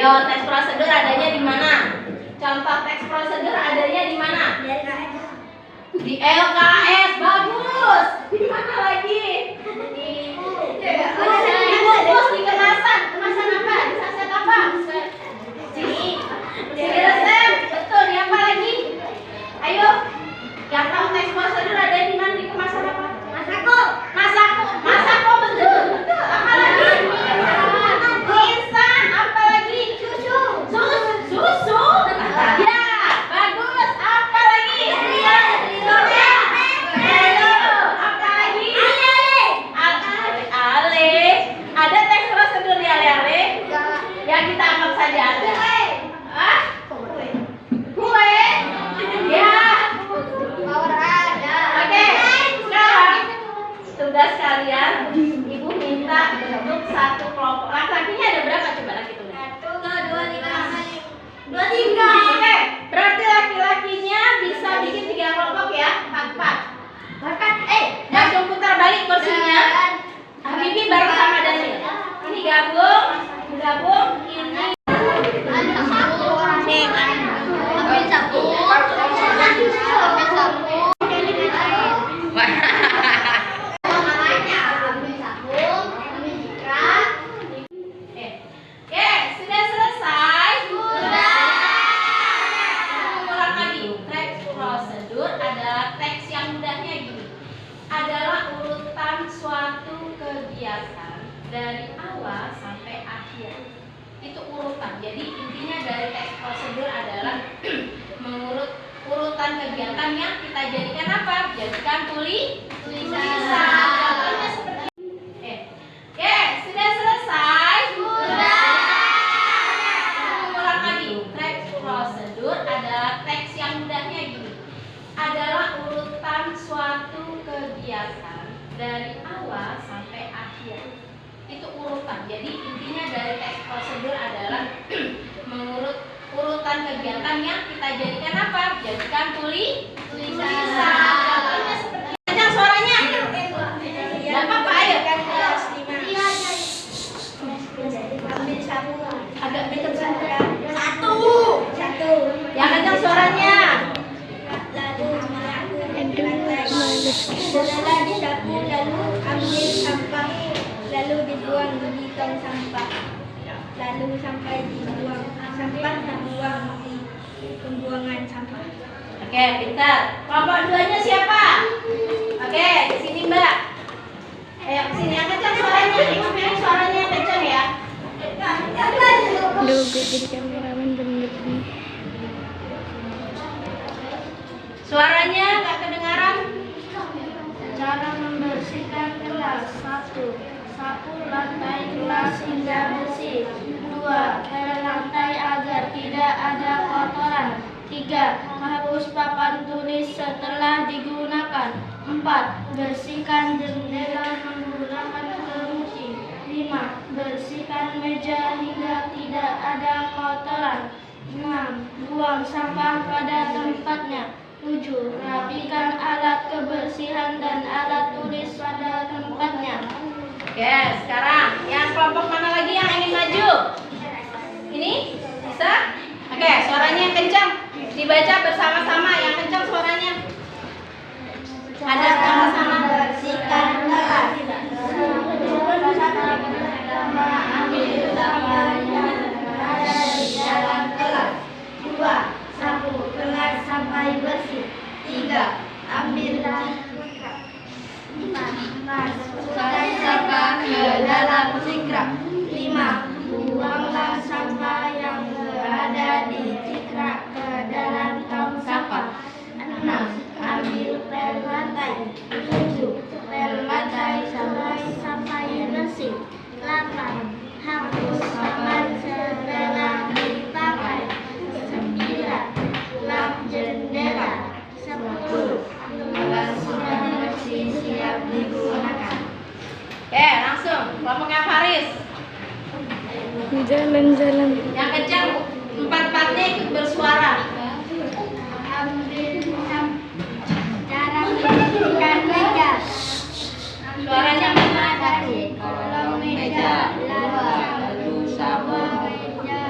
Ayo, teks prosedur adanya di mana? Contoh teks prosedur adanya di mana? Di LKS. Bagus. Di mana lagi? Di bungkus, di kemasan. Kemasan apa? Di saset apa? Di resep. Betul. Di apa lagi? Ayo. Yang tahu teks prosedur ada di mana? Di kemasan apa? Masako. Masako betul. Betul. Apa lagi? Instan. Apa lagi? Susu. Ya, bagus. Apa lagi? Apa lagi? Ale. Ada teks prosedur di ale-ale? Yang kita anggap saja ada. Kue. Ya. Oke. Sekarang tugas kalian, ibu minta bentuk satu kelompok. Laki-lakinya ada berapa? Coba laki tulis. 2, 3. Oke, berarti laki-lakinya bisa bikin 3 kelompok ya. 4. Langsung putar balik kursinya. Bibi bareng sama Daniel. Ini gabung. Ini sudah selesai. Ulang lagi. Teks prosedur adalah teks yang mudahnya gini. Adalah urutan suatu kegiatan dari awal sampai akhir. Itu urutan. Jadi intinya dari teks prosedur adalah mengurut urutan kegiatan yang kita jadikan apa? Jadikan tulisan. Contohnya seperti Oke, sudah selesai. Ulang lagi. Teks prosedur adalah teks yang mudahnya gini. Adalah urutan suatu kegiatan dari awal sampai akhir. Itu urutan. Jadi intinya dari teks prosedur adalah mengurut urutan kegiatan yang kita jadikan apa? Jadikan tulisan. Contohnya seperti kencang suaranya. Enggak apa-apa, ayo. Agak dekat saja. 1. Yang kencang suaranya. Setelah disapu lalu ambil sampah, lalu dibuang di tong sampah, lalu sampai dibuang sampah terbuang di pembuangan sampah. Oke, pintar. Kelompok 2-nya siapa? Oke, di sini Mbak. Ayo ke sini, yang kencang suaranya. Ibu pilih suaranya yang kencang ya. Aduh, gue jadi kameramen bener nih. Suaranya nggak kedengaran. Cara membersihkan kelas: 1. Sapu lantai kelas hingga bersih. 2. Pel lantai agar tidak ada kotoran. 3. Hapus papan tulis setelah digunakan. 4. Bersihkan jendela menggunakan kerusi. 5. Bersihkan meja hingga tidak ada kotoran. 6. Buang sampah pada tempatnya. 7. Rapikan alat kebersihan dan alat tulis pada tempatnya. Oke, sekarang yang kelompok mana lagi yang ingin maju? Ini bisa? Oke, suaranya yang kencang. Dibaca bersama-sama, yang kencang suaranya. Ada sama-sama. Bersihkan kelas. Ambil sampah yang ada di dalam kelas. 2. Sapu kelas sampai bersih. 3. Ambil sikrak. 4. Masukkan sampah ke dalam sikrak. 5. Buanglah sampah yang berada di sikrak ke dalam tong sampah. 6. Ambil pel lantai. 7. Pel lantai sampai bersih. 8. Hapus papan setelah dipakai. 9. Lap jendela. 10. Kelas sudah bersih siap digunakan. Oke, langsung. Kelompoknya Faris. Jalan-jalan. Yang kencang, 4-4-nya ikut bersuara. Cara membersihkan meja. Suaranya mana? 1. Kolong meja. Lalu sapu meja.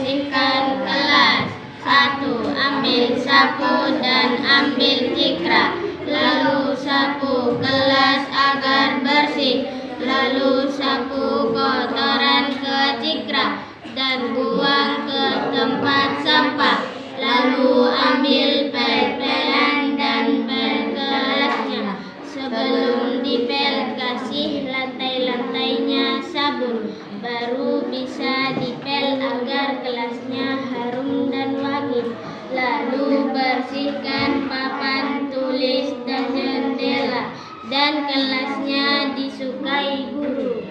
bersihkan kelas. 1. Ambil sapu dan ambil cikra. Lalu sapu kelas agar bersih. Lalu sapu kotoran ke cikra dan buang ke tempat sampah. Lalu ambil pel-pelan dan pel kelasnya. Sebelum dipel, kasih lantai-lantainya sabun. Baru bisa dipel agar kelasnya harum dan wangi. Lalu bersihkan papan tulis dan jendela, dan kelasnya disukai guru.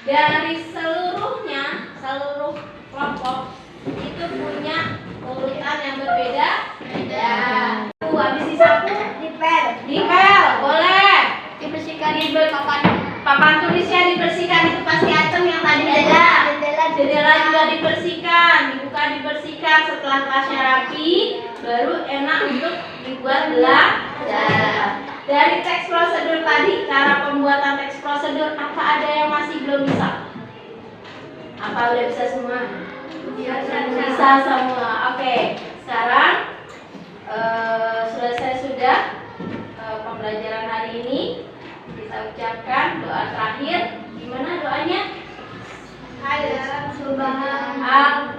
Dari seluruh kelompok itu punya urutan yang berbeda. Habis disapu, dipel, boleh. Dibersihkan Papan tulisnya dibersihkan, itu pasti aceng yang tadi ada. Jendela juga dibersihkan, dibuka dibersihkan. Setelah kelasnya rapi, baru enak untuk dibuat belajar. Dari teks prosedur tadi, cara pembuatan teks prosedur, apa ada yang masih belum bisa? Apa udah bisa semua? Bisa semua. Oke, sekarang selesai sudah pembelajaran hari ini. Kita ucapkan doa terakhir. Gimana doanya? Subhanallah.